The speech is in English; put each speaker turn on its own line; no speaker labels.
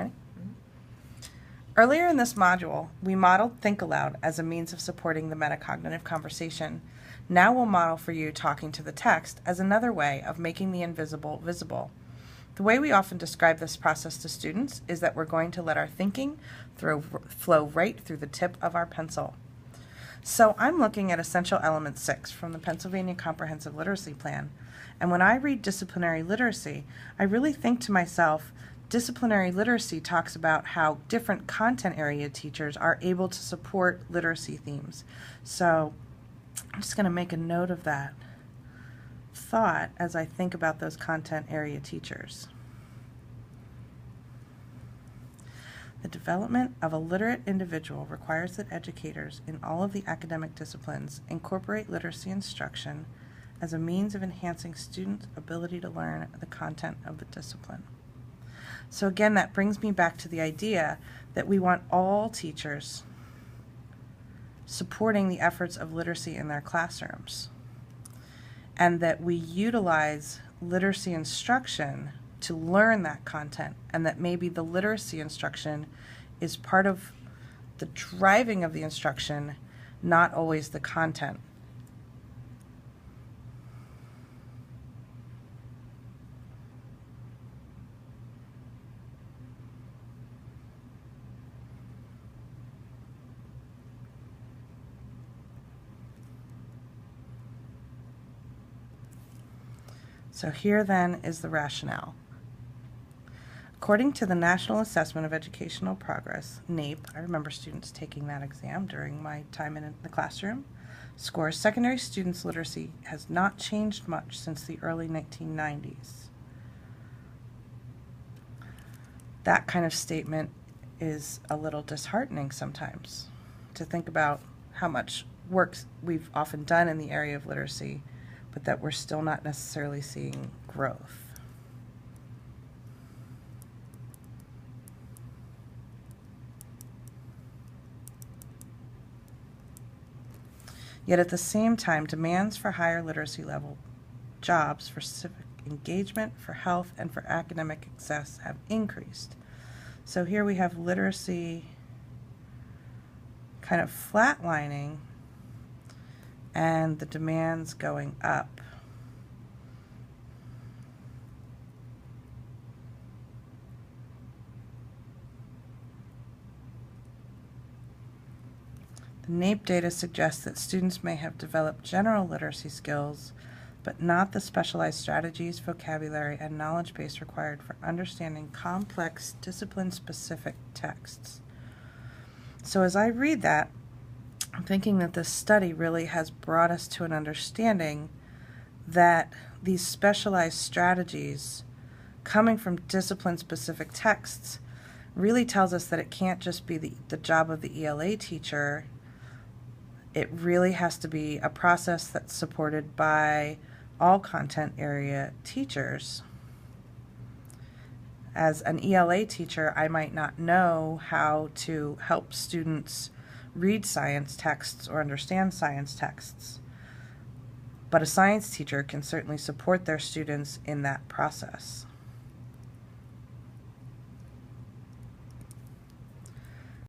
Ready? Earlier in this module, we modeled Think Aloud as a means of supporting the metacognitive conversation. Now we'll model for you talking to the text as another way of making the invisible visible. The way we often describe this process to students is that we're going to let our thinking flow right through the tip of our pencil. So I'm looking at Essential Element 6 from the Pennsylvania Comprehensive Literacy Plan, and when I read disciplinary literacy, I really think to myself, disciplinary literacy talks about how different content area teachers are able to support literacy themes. So I'm just going to make a note of that thought as I think about those content area teachers. The development of a literate individual requires that educators in all of the academic disciplines incorporate literacy instruction as a means of enhancing students' ability to learn the content of the discipline. So again, that brings me back to the idea that we want all teachers supporting the efforts of literacy in their classrooms, and that we utilize literacy instruction to learn that content, and that maybe the literacy instruction is part of the driving of the instruction, not always the content. So here then is the rationale. According to the National Assessment of Educational Progress, NAEP, I remember students taking that exam during my time in the classroom, scores secondary students' literacy has not changed much since the early 1990s. That kind of statement is a little disheartening sometimes, to think about how much work we've often done in the area of literacy, but that we're still not necessarily seeing growth. Yet at the same time, demands for higher literacy level jobs, for civic engagement, for health, and for academic success have increased. So here we have literacy kind of flatlining and the demands going up. The NAEP data suggests that students may have developed general literacy skills, but not the specialized strategies, vocabulary, and knowledge base required for understanding complex, discipline-specific texts. So as I read that, I'm thinking that this study really has brought us to an understanding that these specialized strategies coming from discipline-specific texts really tells us that it can't just be the job of the ELA teacher. It really has to be a process that's supported by all content area teachers. As an ELA teacher, I might not know how to help students read science texts or understand science texts, but a science teacher can certainly support their students in that process.